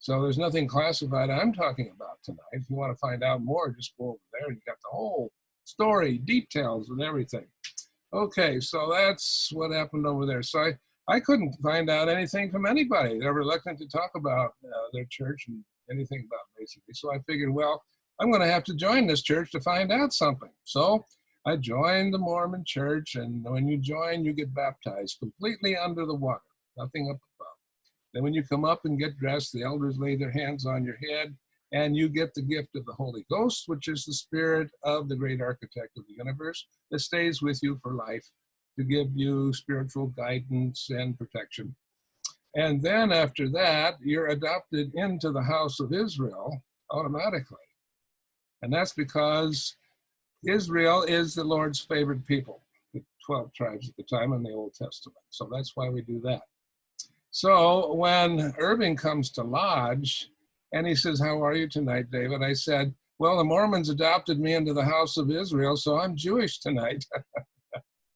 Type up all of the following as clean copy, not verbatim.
So there's nothing classified I'm talking about tonight. If you want to find out more, just go over there and you got the whole story, details, and everything. Okay, so that's what happened over there. So I couldn't find out anything from anybody. They're reluctant to talk about their church and anything about Masonry. So I figured, well, I'm going to have to join this church to find out something. So I joined the Mormon church, and when you join, you get baptized completely under the water, nothing up above. Then when you come up and get dressed, the elders lay their hands on your head, and you get the gift of the Holy Ghost, which is the spirit of the great architect of the universe that stays with you for life to give you spiritual guidance and protection. And then after that, you're adopted into the house of Israel automatically. And that's because Israel is the Lord's favorite people, the 12 tribes at the time in the Old Testament. So that's why we do that. So when Irving comes to lodge and he says, "How are you tonight, David?" I said, "Well, the Mormons adopted me into the house of Israel, so I'm Jewish tonight."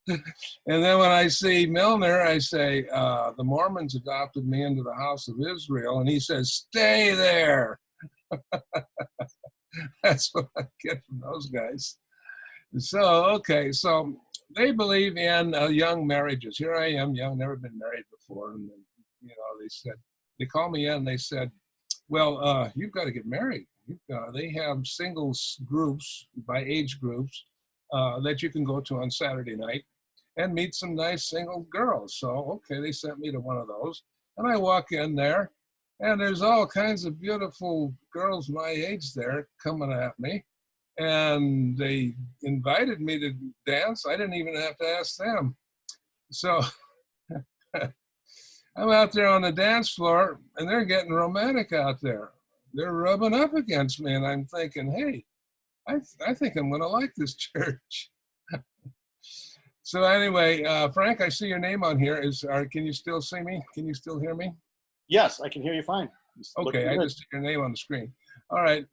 And then when I see Milner, I say, "The Mormons adopted me into the house of Israel." And he says, "Stay there." That's what I get from those guys. So, okay, so they believe in young marriages. Here I am, young, never been married before. And they said, they called me in and they said, "Well, you've got to get married." They have singles groups by age groups that you can go to on Saturday night and meet some nice single girls. So, okay, they sent me to one of those. And I walk in there, and there's all kinds of beautiful girls my age there coming at me. And they invited me to dance. I didn't even have to ask them. So I'm out there on the dance floor, and they're getting romantic out there. They're rubbing up against me, and I'm thinking, hey, I think I'm going to like this church. So anyway, Frank, I see your name on here. Can you still see me? Can you still hear me? Yes, I can hear you fine. Okay, I just see your name on the screen. All right.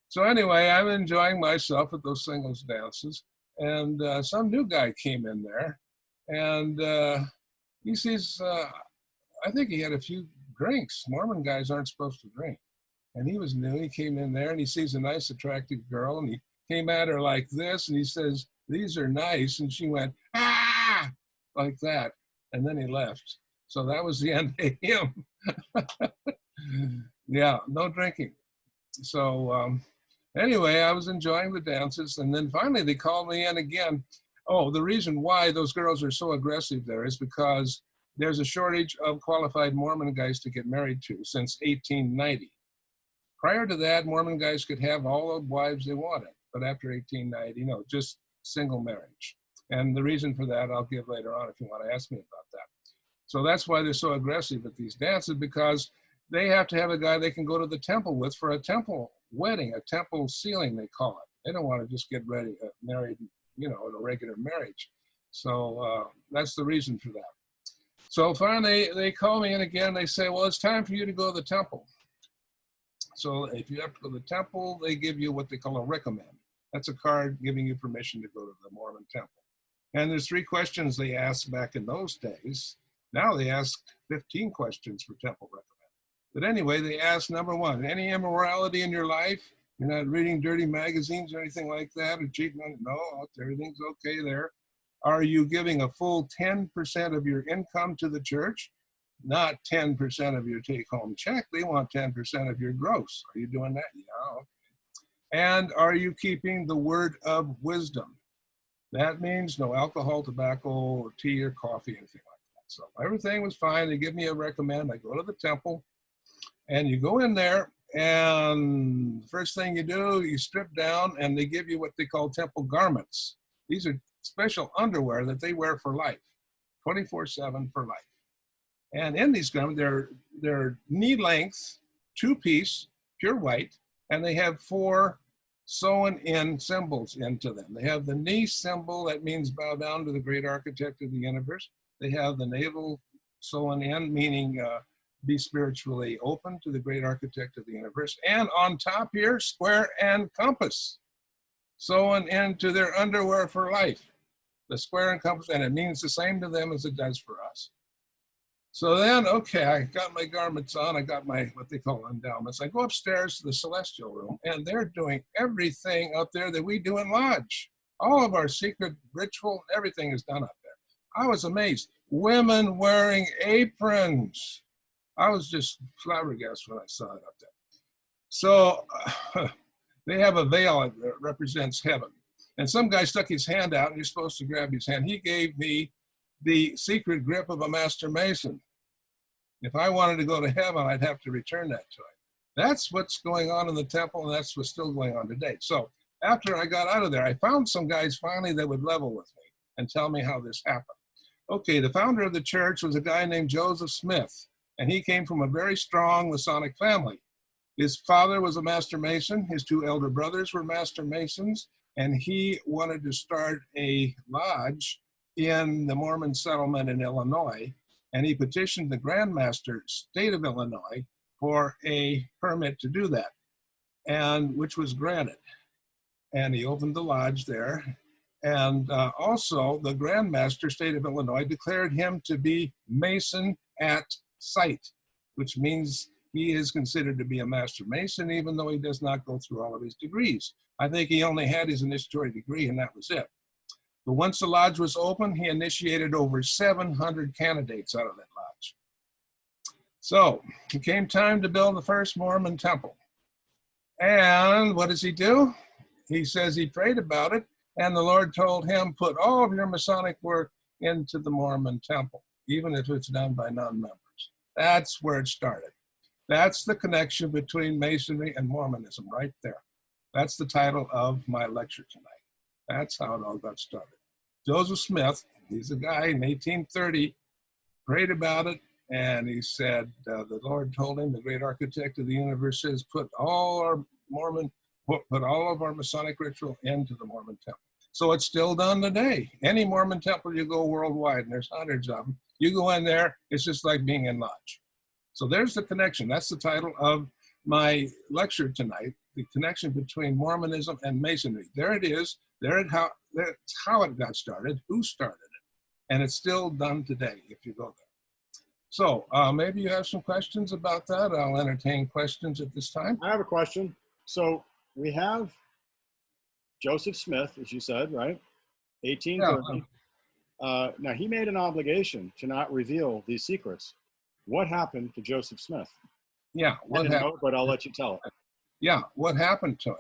So anyway, I'm enjoying myself at those singles dances. And some new guy came in there. And he sees, I think he had a few drinks. Mormon guys aren't supposed to drink. And he was new. He came in there and he sees a nice, attractive girl. And he came at her like this. And he says, "These are nice." And she went, "Ah!" like that. And then he left. So that was the end of him. Yeah, no drinking. So anyway, I was enjoying the dances. And then finally they called me in again. Oh, the reason why those girls are so aggressive there is because there's a shortage of qualified Mormon guys to get married to since 1890. Prior to that, Mormon guys could have all the wives they wanted. But after 1890, no, just single marriage. And the reason for that I'll give later on if you want to ask me about that. So that's why they're so aggressive at these dances, because they have to have a guy they can go to the temple with for a temple wedding, a temple sealing, they call it. They don't want to just get married, in a regular marriage. So that's the reason for that. So finally, they call me in again. They say, "Well, it's time for you to go to the temple." So if you have to go to the temple, they give you what they call a recommend. That's a card giving you permission to go to the Mormon temple. And there's 3 questions they asked back in those days. Now they ask 15 questions for temple recommend. But anyway, they ask, number 1, any immorality in your life? You're not reading dirty magazines or anything like that, or cheating on it? No, everything's okay there. Are you giving a full 10% of your income to the church? Not 10% of your take-home check. They want 10% of your gross. Are you doing that? Yeah, okay. And are you keeping the word of wisdom? That means no alcohol, tobacco, or tea, or coffee, anything like that. So everything was fine. They give me a recommend. I go to the temple, and you go in there, and the first thing you do, you strip down, and they give you what they call temple garments. These are special underwear that they wear for life, 24/7 for life. And in these garments, they're knee length, 2-piece, pure white, and they have 4 sewn in symbols into them. They have the knee symbol, that means bow down to the great architect of the universe. They have the navel sewn in, meaning be spiritually open to the great architect of the universe. And on top here, square and compass sewn into their underwear for life. The square and compass, and it means the same to them as it does for us. So then, okay, I got my garments on. I got my, what they call endowments. I go upstairs to the celestial room, and they're doing everything up there that we do in lodge. All of our secret ritual, everything is done up there. I was amazed. Women wearing aprons. I was just flabbergasted when I saw it up there. So they have a veil that represents heaven. And some guy stuck his hand out, and you're supposed to grab his hand. He gave me the secret grip of a master mason. If I wanted to go to heaven, I'd have to return that to him. That's what's going on in the temple, and that's what's still going on today. So after I got out of there, I found some guys finally that would level with me and tell me how this happened. Okay, the founder of the church was a guy named Joseph Smith, and he came from a very strong Masonic family. His father was a master mason. His two elder brothers were master masons, and he wanted to start a lodge in the Mormon settlement in Illinois, and he petitioned the Grand Master state of Illinois for a permit to do that, and which was granted. And he opened the lodge there. And also the Grand Master state of Illinois declared him to be Mason at sight, which means he is considered to be a master mason, even though he does not go through all of his degrees. I think he only had his initiatory degree, and that was it. But once the lodge was open, he initiated over 700 candidates out of that lodge. So it came time to build the first Mormon temple. And what does he do? He says he prayed about it, and the Lord told him, put all of your Masonic work into the Mormon temple, even if it's done by non-members. That's where it started. That's the connection between Masonry and Mormonism right there. That's the title of my lecture tonight. That's how it all got started. Joseph Smith, he's a guy in 1830, prayed about it, and he said, the Lord told him, the great architect of the universe says, put all of our Masonic ritual into the Mormon temple. So it's still done today. Any Mormon temple you go worldwide, and there's hundreds of them, you go in there, it's just like being in lodge. So there's the connection. That's the title of my lecture tonight, the connection between Mormonism and Masonry. There it is. That's how it got started, who started it, and it's still done today if you go there. So maybe you have some questions about that. I'll entertain questions at this time. I have a question. So we have Joseph Smith, as you said, right? 1830. Yeah. Now, he made an obligation to not reveal these secrets. What happened to Joseph Smith? Yeah, what happened? Know, but I'll let you tell it. Yeah, what happened to him?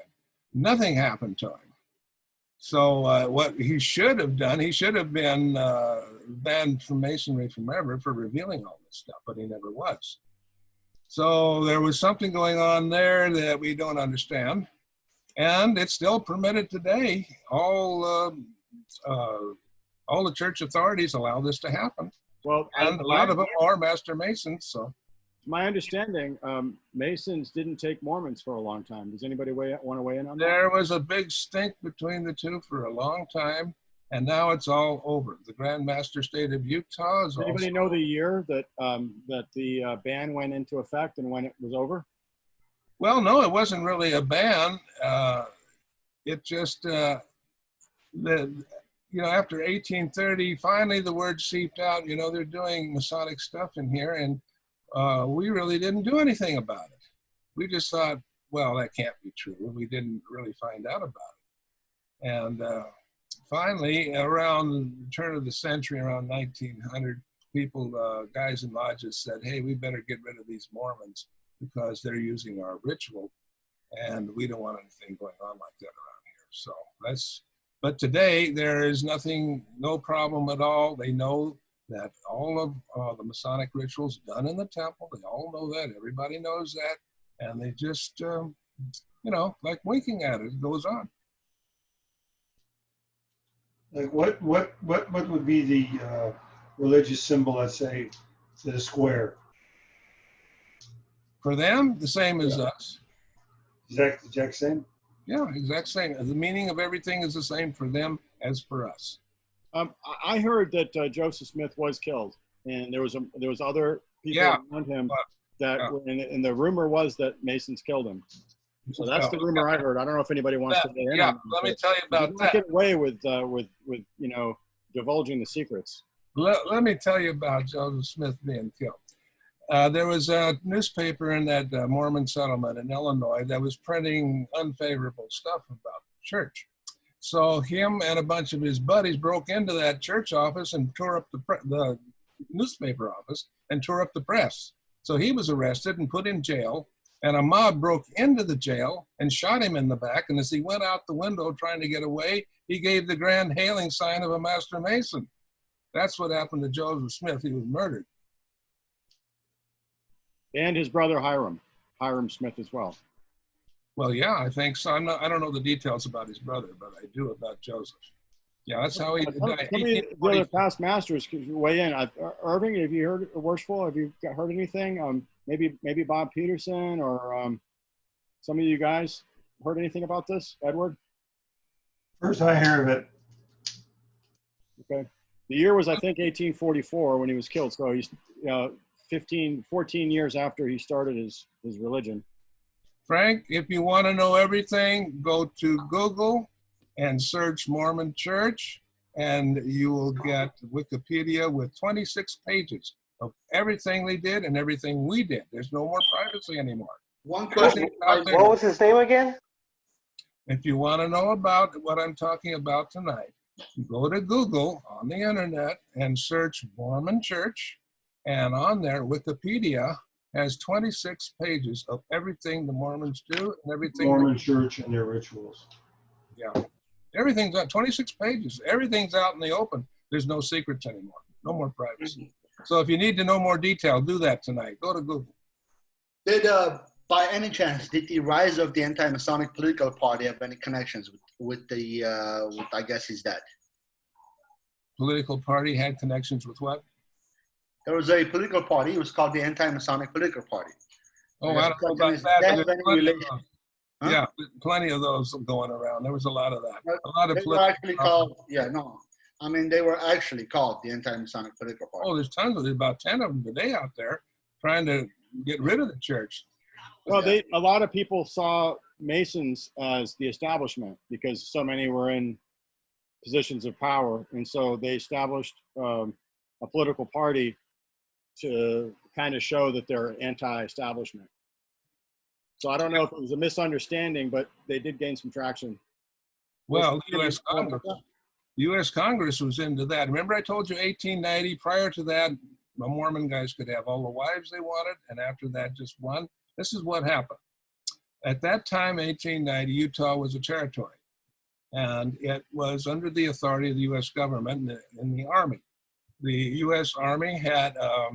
Nothing happened to him. So what he should have done, he should have been banned from Masonry forever for revealing all this stuff, but he never was. So there was something going on there that we don't understand, and it's still permitted today. All the church authorities allow this to happen. Well, and a lot of them are master masons. So, my understanding, Masons didn't take Mormons for a long time. Does anybody want to weigh in on that? There was a big stink between the two for a long time, and now it's all over. The Grand Master State of Utah is. Does anybody know the year that the ban went into effect and when it was over? Well, no, it wasn't really a ban. It just after 1830, finally the word seeped out. They're doing Masonic stuff in here, and we really didn't do anything about it. We just thought, well, that can't be true. We didn't really find out about it. And finally, around the turn of the century, around 1900, people, guys in lodges said, hey, we better get rid of these Mormons because they're using our ritual, and we don't want anything going on like that around here. So but today there is no problem at all. They know that all of the Masonic rituals done in the temple, they all know that, everybody knows that, and they just, like winking at it, it goes on. Like what would be the religious symbol, let's say, to the square? For them, the same as us. Exact same? Yeah, exact same. The meaning of everything is the same for them as for us. I heard that Joseph Smith was killed, and there was other people around him and the rumor was that Masons killed him. So that's the rumor I heard. I don't know if anybody wants to get in. Yeah, let me tell you about that. Get away with divulging the secrets. Let me tell you about Joseph Smith being killed. There was a newspaper in that Mormon settlement in Illinois that was printing unfavorable stuff about the church. So him and a bunch of his buddies broke into that church office and tore up the newspaper office and tore up the press. So he was arrested and put in jail, and a mob broke into the jail and shot him in the back. And as he went out the window trying to get away, he gave the grand hailing sign of a master mason. That's what happened to Joseph Smith. He was murdered. And his brother Hiram Smith as well. Well, yeah, I think so. I don't know the details about his brother, but I do about Joseph. Yeah, that's how he died. Some of the other past masters could weigh in. Irving, have you heard Worshipful? Have you heard anything? Maybe Bob Peterson or some of you guys heard anything about this? Edward? First I hear of it. Okay. The year was, I think, 1844 when he was killed. So he's 14 years after he started his religion. Frank, if you want to know everything, go to Google and search Mormon Church, and you will get Wikipedia with 26 pages of everything they did and everything we did. There's no more privacy anymore. One question. What was his name again? If you want to know about what I'm talking about tonight, go to Google on the internet and search Mormon Church, and on there, Wikipedia has 26 pages of everything the Mormons do and everything. Mormon Church and their rituals. Yeah. Everything's on 26 pages. Everything's out in the open. There's no secrets anymore. No more privacy. So if you need to know more detail, do that tonight. Go to Google. Did, by any chance, did the rise of the anti-Masonic political party have any connections with I guess, his dad? Political party had connections with what? There was a political party. It was called the Anti-Masonic Political Party. Oh, I don't know about that. Yeah, plenty of those going around. There was a lot of that. A lot of they were actually called, they were actually called the Anti-Masonic Political Party. Oh, there's tons of them, about 10 of them today out there trying to get rid of the church. Well, a lot of people saw Masons as the establishment because so many were in positions of power. And so they established a political party to kind of show that they're anti-establishment. So I don't know if it was a misunderstanding, but they did gain some traction. Well, U.S. Congress was into that. Remember I told you 1890, prior to that, the Mormon guys could have all the wives they wanted, and after that, just one. This is what happened. At that time, 1890, Utah was a territory, and it was under the authority of the U.S. government and the Army. The U.S. Army had a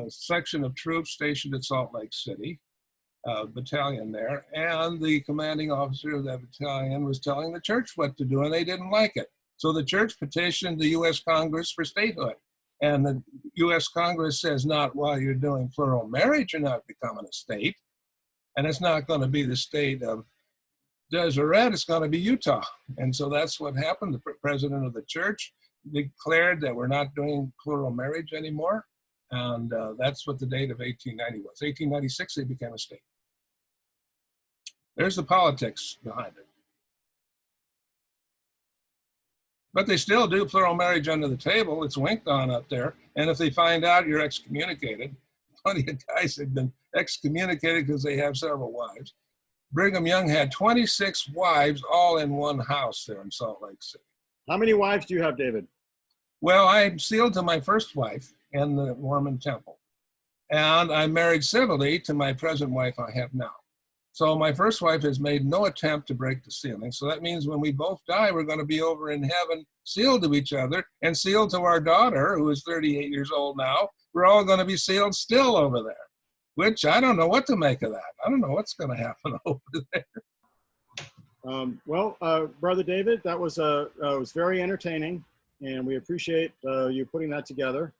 section of troops stationed at Salt Lake City, battalion there, and the commanding officer of that battalion was telling the church what to do, and they didn't like it. So the church petitioned the U.S. Congress for statehood. And the U.S. Congress says, not while you're doing plural marriage, you're not becoming a state. And it's not going to be the state of Deseret, it's going to be Utah. And so that's what happened. The president of the church declared that we're not doing plural marriage anymore. And that's what the date of 1890 was. 1896, they became a state. There's the politics behind it. But they still do plural marriage under the table. It's winked on up there. And if they find out, you're excommunicated. Plenty of guys have been excommunicated because they have several wives. Brigham Young had 26 wives all in one house there in Salt Lake City. How many wives do you have, David? Well, I'm sealed to my first wife in the Mormon temple. And I'm married civilly to my present wife I have now. So my first wife has made no attempt to break the sealing. So that means when we both die, we're going to be over in heaven, sealed to each other and sealed to our daughter, who is 38 years old now. We're all going to be sealed still over there, which I don't know what to make of that. I don't know what's going to happen over there. Brother David, that was very entertaining, and we appreciate you putting that together.